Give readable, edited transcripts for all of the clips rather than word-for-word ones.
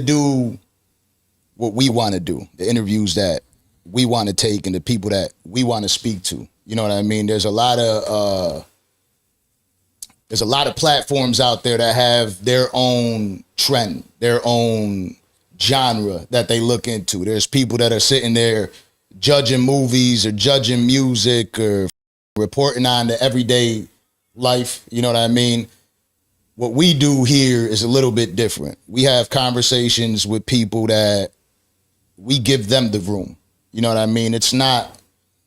do what we want to do, the interviews that we want to take and the people that we want to speak to. You know what I mean? There's a lot of platforms out there that have their own trend, their own genre that they look into. There's people that are sitting there judging movies or judging music or reporting on the everyday life. You know what I mean? What we do here is a little bit different. We have conversations with people that we give them the room. You know what I mean? It's not,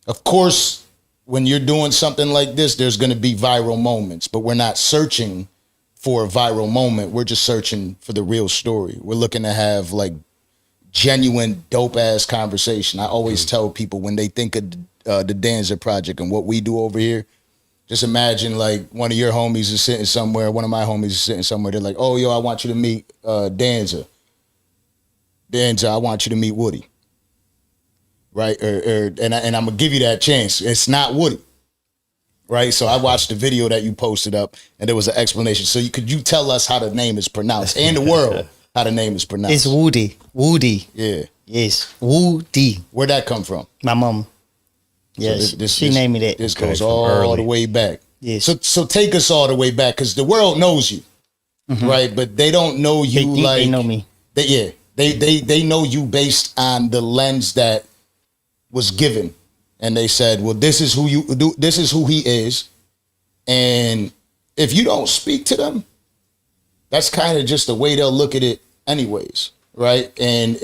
of course, when you're doing something like this, there's going to be viral moments, but we're not searching for a viral moment. We're just searching for the real story. We're looking to have like genuine dope ass conversation. I always tell people when they think of the Danza project and what we do over here, just imagine like one of your homies is sitting somewhere, one of my homies is sitting somewhere. They're like, oh, yo, I want you to meet Danza. Danza, I want you to meet Woody. Right? And I'm going to give you that chance. It's not Woody. Right? So I watched the video that you posted up and there was an explanation. So could you tell us how the name is pronounced and the world how the name is pronounced? It's Woody. Woody. Yeah. Yes. Woody. Where'd that come from? My mom. Yes. So she named me that. This goes all the way back. Yes. So take us all the way back because the world knows you. Mm-hmm. Right? But they don't know you they know me. They know you based on the lens that was given. And they said, well, this is who you do. This is who he is. And if you don't speak to them, that's kind of just the way they'll look at it anyways. Right. And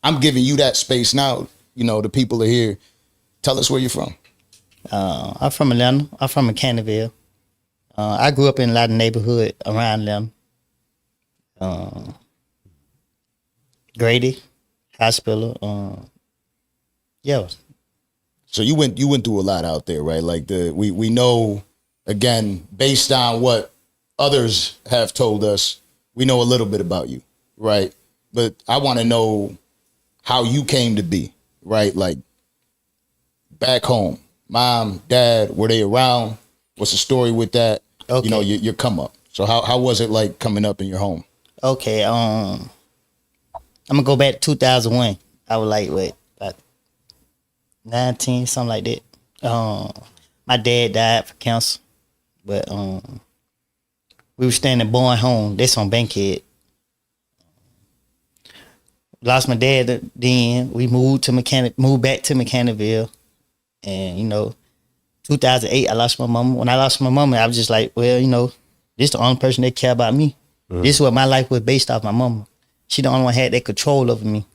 I'm giving you that space now. You know, the people are here. Tell us where you're from. I'm from Atlanta. I'm from Canterville. I grew up in a lot of neighborhood around Atlanta. Grady, Hospital. Yeah. So you went through a lot out there, right? Like we know, again, based on what others have told us, we know a little bit about you, right? But I want to know how you came to be, right? Like back home, mom, dad, were they around? What's the story with that? Okay. You know, your come up. So how was it like coming up in your home? Okay, I'm gonna go back to 2001. I was like, what, about 19, something like that. My dad died for cancer, but we were staying in Bourne Home. That's on Bankhead. Lost my dad then. We moved back to Mechanicsville, and you know, 2008 I lost my mama. When I lost my mama, I was just like, well, you know, this the only person that care about me. Mm-hmm. This is what my life was based off my mama. She the only one had that control over me.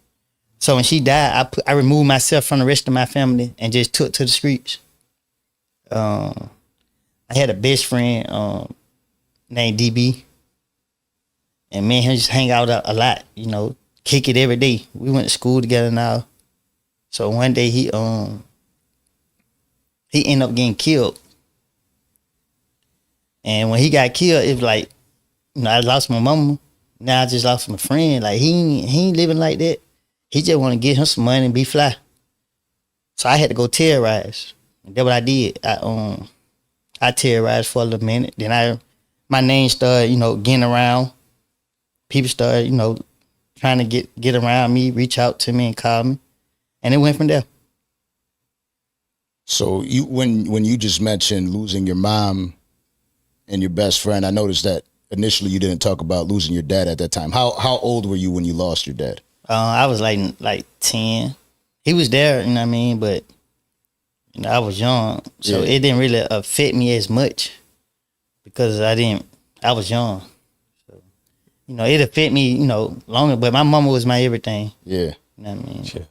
So when she died, I removed myself from the rest of my family and just took to the streets. I had a best friend named DB, and me and him just hang out a lot, you know, kick it every day. We went to school together now. So one day he ended up getting killed. And when he got killed, it was like, you know, I lost my mama. Now I just lost my friend. Like he ain't living like that. He just want to get him some money and be fly. So I had to go terrorize. And that's what I did. I terrorized for a little minute. Then my name started, you know, getting around. People started, you know, trying to get around me, reach out to me and call me. And it went from there. So when you just mentioned losing your mom and your best friend, I noticed that initially you didn't talk about losing your dad at that time. How old were you when you lost your dad? I was like 10. He was there, you know what I mean? But you know, I was young. So It didn't really affect me as much because I was young. So, you know, it affected me, you know, longer, but my mama was my everything. Yeah. You know what I mean? Sure.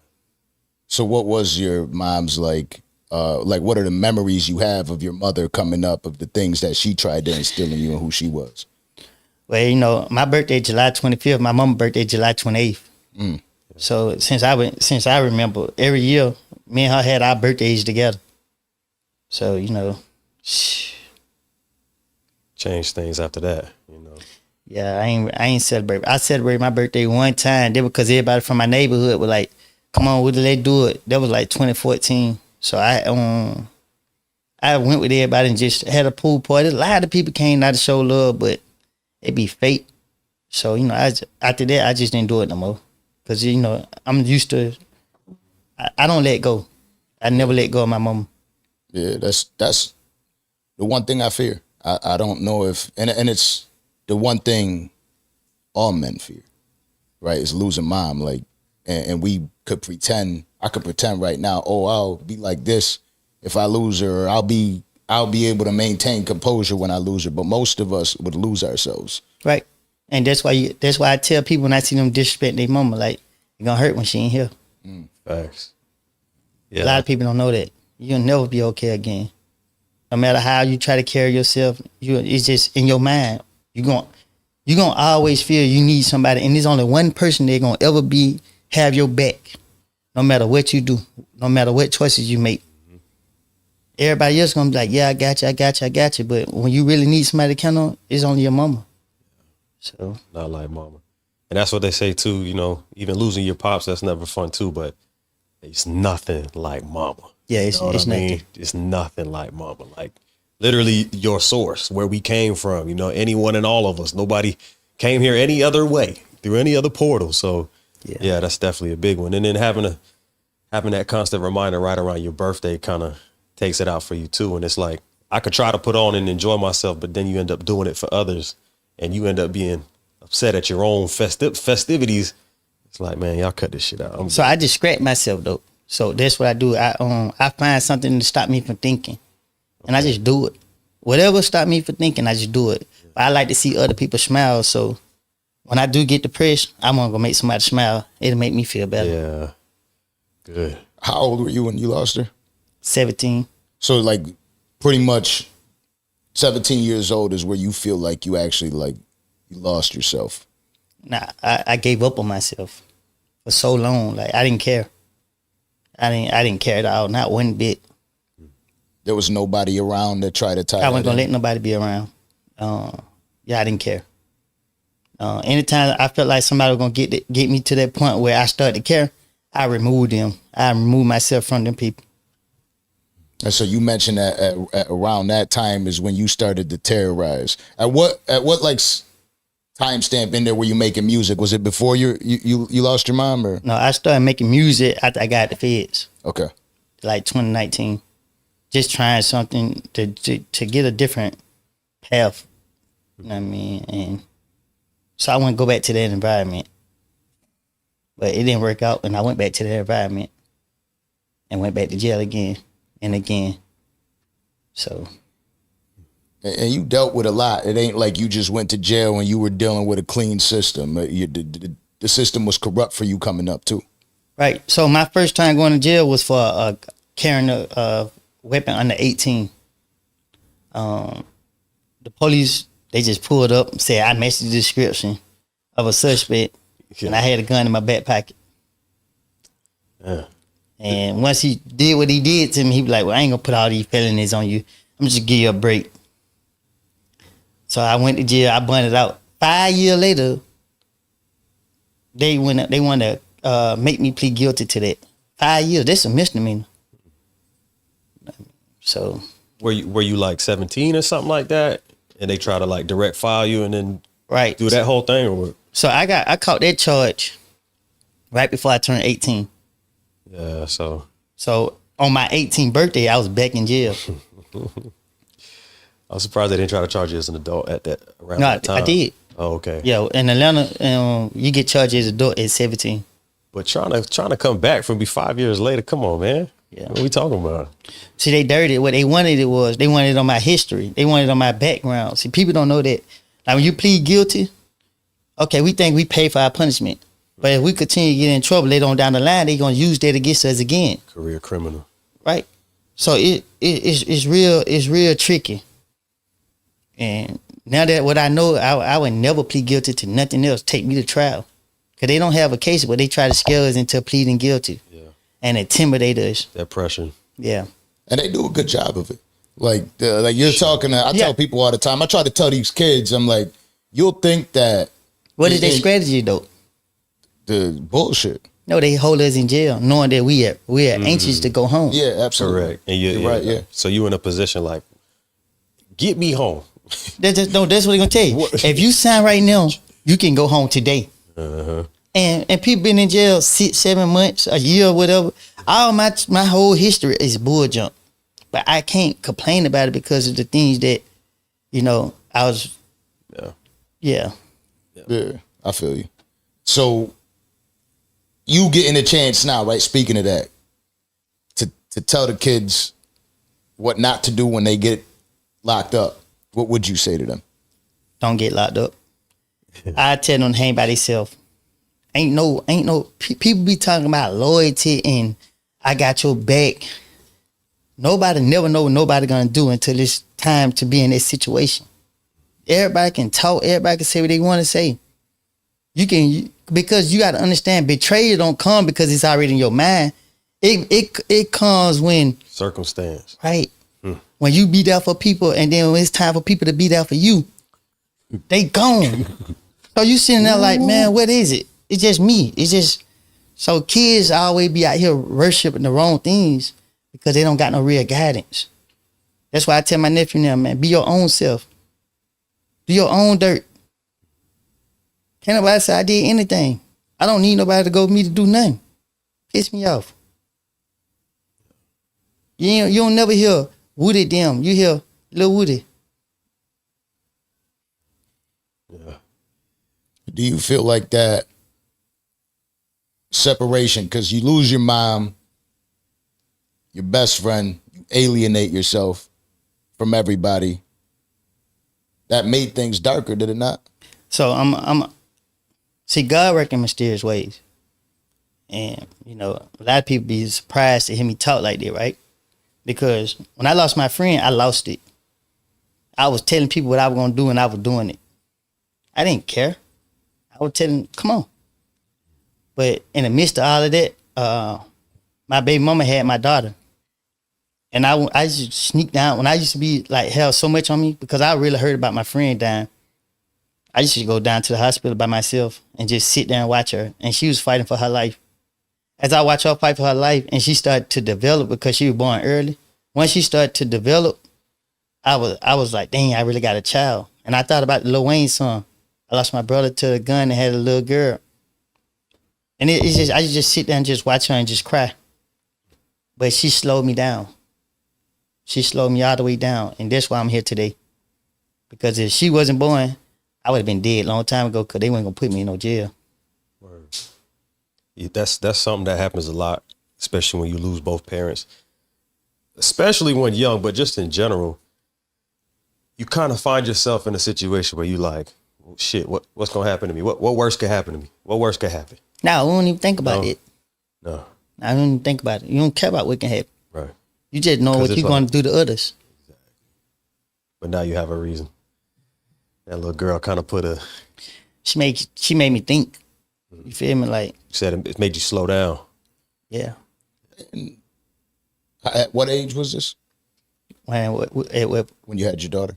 So what was your mom's like what are the memories you have of your mother coming up, of the things that she tried to instill in you and who she was? Well, you know, my birthday July 25th, my mama's birthday July 28th. Mm. So since I remember, every year, me and her had our birthdays together. So, you know. Change things after that, you know. Yeah, I ain't celebrate. I celebrated my birthday one time. That was because everybody from my neighborhood was like, come on, let's do it. That was like 2014. So I went with everybody and just had a pool party. A lot of people came out to show love, but it be fake. So, you know, after that, I just didn't do it no more. Because, you know, I'm used to, I don't let go. I never let go of my mama. Yeah, that's the one thing I fear. I don't know if, and it's the one thing all men fear, right? Is losing mom. Like, and we could pretend, I could pretend right now, oh, I'll be like this if I lose her, or I'll be able to maintain composure when I lose her. But most of us would lose ourselves. Right. And that's why I tell people when I see them disrespect their mama, like, it's gonna hurt when she ain't here. Facts. Yeah. A lot of people don't know that. You'll never be okay again. No matter how you try to carry yourself, it's just in your mind. You're gonna always feel you need somebody, and there's only one person that's gonna ever have your back, no matter what you do, no matter what choices you make. Everybody else gonna be like, yeah, I got you. But when you really need somebody to count on, it's only your mama. So Not like mama. And that's what they say too, you know, even losing your pops, that's never fun too, but it's nothing like mama. yeah, it's nothing. It's nothing like mama. Like literally your source, where we came from, you know, anyone and all of us. Nobody came here any other way, through any other portal. So yeah, that's definitely a big one. And then having that constant reminder right around your birthday kind of takes it out for you too. And it's like, I could try to put on and enjoy myself, but then you end up doing it for others and you end up being upset at your own festivities. It's like, man, y'all cut this shit out. So I distract myself though. So that's what I do. I find something to stop me from thinking, and I just do it. Whatever stop me from thinking, I just do it. But I like to see other people smile. So when I do get depressed, I'm gonna go make somebody smile. It'll make me feel better. Yeah, good. How old were you when you lost her? 17. So like pretty much 17 years old is where you feel like you actually like you lost yourself. Nah, I gave up on myself for so long. Like I didn't care. I didn't care at all, not one bit. There was nobody around that tried to tie. I wasn't gonna let nobody be around. Yeah, I didn't care. Anytime I felt like somebody was gonna get me to that point where I started to care, I removed them. I removed myself from them people. And so you mentioned that at around that time is when you started to terrorize. At what like timestamp in there were you making music? Was it before you lost your mom or? No, I started making music after I got the feds. Okay. Like 2019. Just trying something to get a different path. You know what I mean? And so I want to go back to that environment. But it didn't work out, and I went back to that environment and went back to jail again and again. So. And you dealt with a lot. It ain't like you just went to jail and you were dealing with a clean system. The system was corrupt for you coming up too. Right. So my first time going to jail was for carrying a weapon under 18. The police, they just pulled up and said I matched the description of a suspect, and I had a gun in my back pocket. Yeah. And once he did what he did to me, he was like, well, I ain't gonna put all these felonies on you. I'm just give you a break. So I went to jail. I bonded out. 5 years later, they wanted to make me plead guilty to that. 5 years. That's a misdemeanor. So were you like 17 or something like that, and they try to like direct file you and then right do that whole thing, or what? So I caught that charge right before I turned 18. Yeah. So on my 18th birthday, I was back in jail. I was surprised they didn't try to charge you as an adult at around that time. I did. Oh, okay. Yeah, in Atlanta, you get charged as an adult at 17. But trying to come back from 5 years later, come on, man. Yeah. What are we talking about? See, they dirtied. What they wanted they wanted it on my history. They wanted it on my background. See, people don't know that. Like when you plead guilty, okay, we think we pay for our punishment. But if we continue to get in trouble later on down the line, they're gonna use that against us again. Career criminal. Right. So it's real tricky. And now that what I know, I would never plead guilty to nothing else. Take me to trial. Because they don't have a case, but they try to scare us into pleading guilty. Yeah. And intimidate us. That pressure. Yeah. And they do a good job of it. Like you're talking, I tell people all the time, I try to tell these kids, I'm like, you'll think that. What is their strategy though? The bullshit. No, they hold us in jail knowing that we are anxious to go home. Yeah, absolutely. Correct. And you're right, yeah. So you in a position like, get me home. That's what they're gonna tell you. What? If you sign right now, You can go home today. And people been in jail 6-7 months, a year, or whatever. All my whole history is bull jump. But I can't complain about it because of the things that, I was. Yeah. Yeah, I feel you. So you getting a chance now, right? Speaking of that, to tell the kids what not to do when they get locked up, what would you say to them? Don't get locked up. I tell them to hang by themselves. Ain't no people be talking about loyalty and I got your back. Nobody never know what nobody gonna do until it's time to be in this situation. Everybody can talk, everybody can say what they want to say. Because you got to understand, betrayal don't come because it's already in your mind. It comes when circumstance. Right. When you be there for people and then when it's time for people to be there for you, they gone. So you sitting there like, man, what is it? It's just me. It's just, so kids always be out here worshiping the wrong things because they don't got no real guidance. That's why I tell my nephew now, man, be your own self. Do your own dirt. Can't nobody say I did anything. I don't need nobody to go with me to do nothing. Piss me off. You don't never hear Woody them. You hear Lil Woody. Yeah. Do you feel like that separation, because you lose your mom, your best friend, you alienate yourself from everybody, that made things darker, did it not? So see, God work in mysterious ways. And, a lot of people be surprised to hear me talk like that, right? Because when I lost my friend, I lost it. I was telling people what I was going to do and I was doing it. I didn't care. I was telling, come on. But in the midst of all of that, my baby mama had my daughter. And I just sneak down. When I used to be like, hell, so much on me, because I really heard about my friend dying. I used to go down to the hospital by myself and just sit there and watch her. And she was fighting for her life. As I watch her fight for her life, and she started to develop because she was born early. Once she started to develop, I was like, dang, I really got a child. And I thought about the Lil Wayne song. I lost my brother to a gun and had a little girl. And it's just, I just sit there and just watch her and just cry. But she slowed me down. She slowed me all the way down. And that's why I'm here today. Because if she wasn't born, I would have been dead a long time ago because they weren't going to put me in no jail. Word. Yeah, that's something that happens a lot, especially when you lose both parents. Especially when young, but just in general, you kind of find yourself in a situation where you like, well, shit, what's going to happen to me? What worse could happen to me? What worse could happen? Now, we don't even think about it. No. I don't even think about it. You don't care about what can happen. Right. You just know what you're going to do to others. Exactly. But now you have a reason. That little girl kind of put a... She made me think. You feel me? Like... You said it made you slow down. Yeah. And at what age was this? When you had your daughter?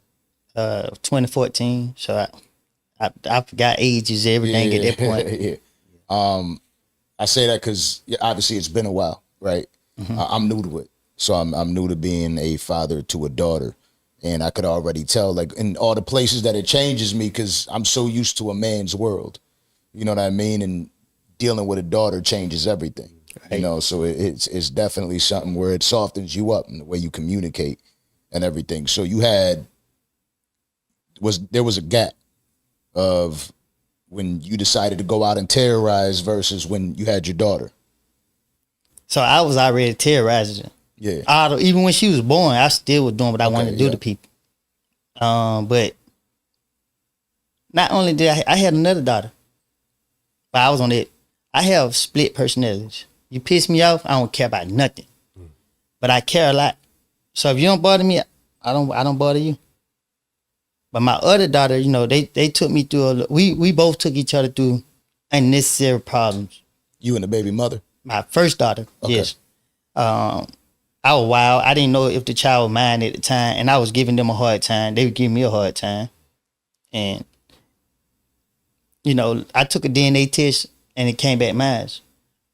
2014. So I forgot ages, everything at that point. Yeah. I say that because obviously it's been a while, right? Mm-hmm. I'm new to it. So I'm new to being a father to a daughter. And I could already tell, like, in all the places that it changes me, because I'm so used to a man's world. You know what I mean? And dealing with a daughter changes everything. Right. So it's definitely something where it softens you up in the way you communicate and everything. So there was a gap of when you decided to go out and terrorize versus when you had your daughter. So I was already terrorizing. Yeah. Even when she was born, I still was doing what I wanted to do to people. But not only did I had another daughter, but I was on it. I have split personalities. You piss me off, I don't care about nothing. But I care a lot. So if you don't bother me, I don't bother you. But my other daughter, they took me through we both took each other through unnecessary problems. You and the baby mother? My first daughter, okay. Yes. I was wild. I didn't know if the child was mine at the time, and I was giving them a hard time. They would give me a hard time. And, I took a DNA test, and it came back mine.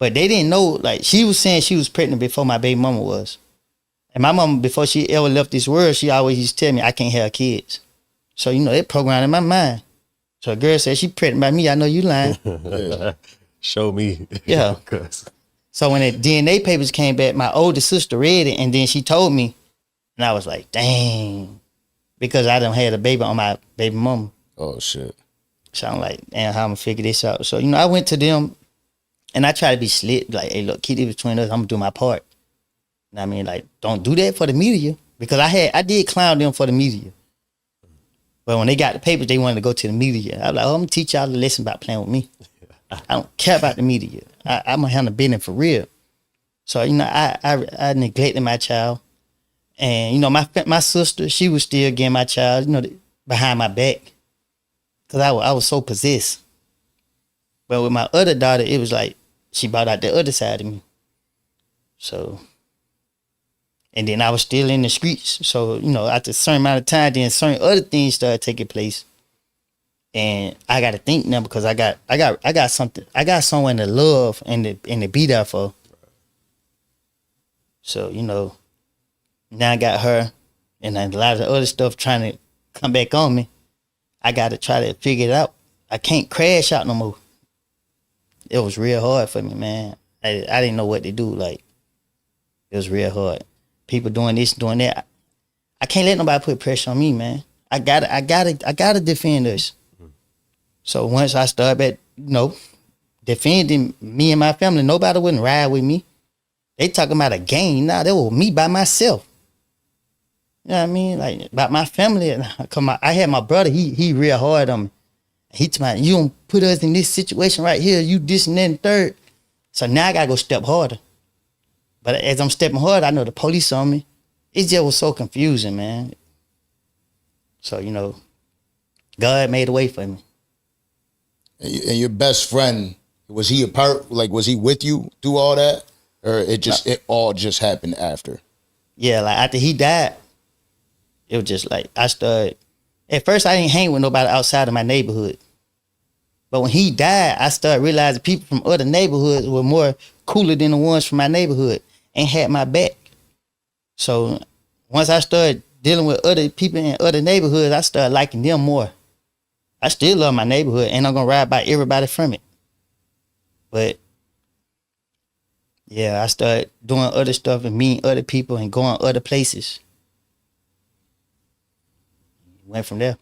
But they didn't know, like, she was saying she was pregnant before my baby mama was. And my mama, before she ever left this world, she always used to tell me I can't have kids. So, it programmed in my mind. So a girl said she pregnant by me. I know you lying. Show me. Yeah. 'Cause- So when the DNA papers came back, my older sister read it, and then she told me, and I was like, dang, because I done had a baby on my baby mama. Oh shit. So I'm like, damn, how I'm gonna figure this out? So, you know, I went to them and I try to be slick, like, hey, look, keep it between us, I'm gonna do my part. You know what I mean? Like, don't do that for the media. Because I did clown them for the media. But when they got the papers, they wanted to go to the media. I was like, oh, I'm gonna teach y'all a lesson about playing with me. I don't care about the media. I'm gonna handle business for real. So, you know, I neglected my child. And, you know, my sister, she was still getting my child, you know, behind my back. Because I was so possessed. But with my other daughter, it was like she brought out the other side of me. So, and then I was still in the streets. So, you know, after a certain amount of time, then certain other things started taking place. And I got to think now because I got something. I got someone to love and to be there for. So, you know, now I got her and a lot of the other stuff trying to come back on me. I got to try to figure it out. I can't crash out no more. It was real hard for me, man. I didn't know what to do. Like, it was real hard. People doing this, doing that. I can't let nobody put pressure on me, man. I gotta defend us. So once I started back, you know, defending me and my family, nobody wouldn't ride with me. They talking about a gang. Nah, they were me by myself. You know what I mean? Like, about my family. I had my brother, he real hard on me. He told me, you don't put us in this situation right here, you this and that and third. So now I gotta go step harder. But as I'm stepping harder, I know the police on me. It just was so confusing, man. So, you know, God made a way for me. And your best friend, was he a part? Like, was he with you through all that, or it all just happened after? Yeah, like after he died, it was just like I started. At first, I didn't hang with nobody outside of my neighborhood, but when he died, I started realizing people from other neighborhoods were more cooler than the ones from my neighborhood and had my back. So once I started dealing with other people in other neighborhoods, I started liking them more. I still love my neighborhood, and I'm gonna ride by everybody from it. But yeah, I started doing other stuff and meeting other people and going other places. Went from there.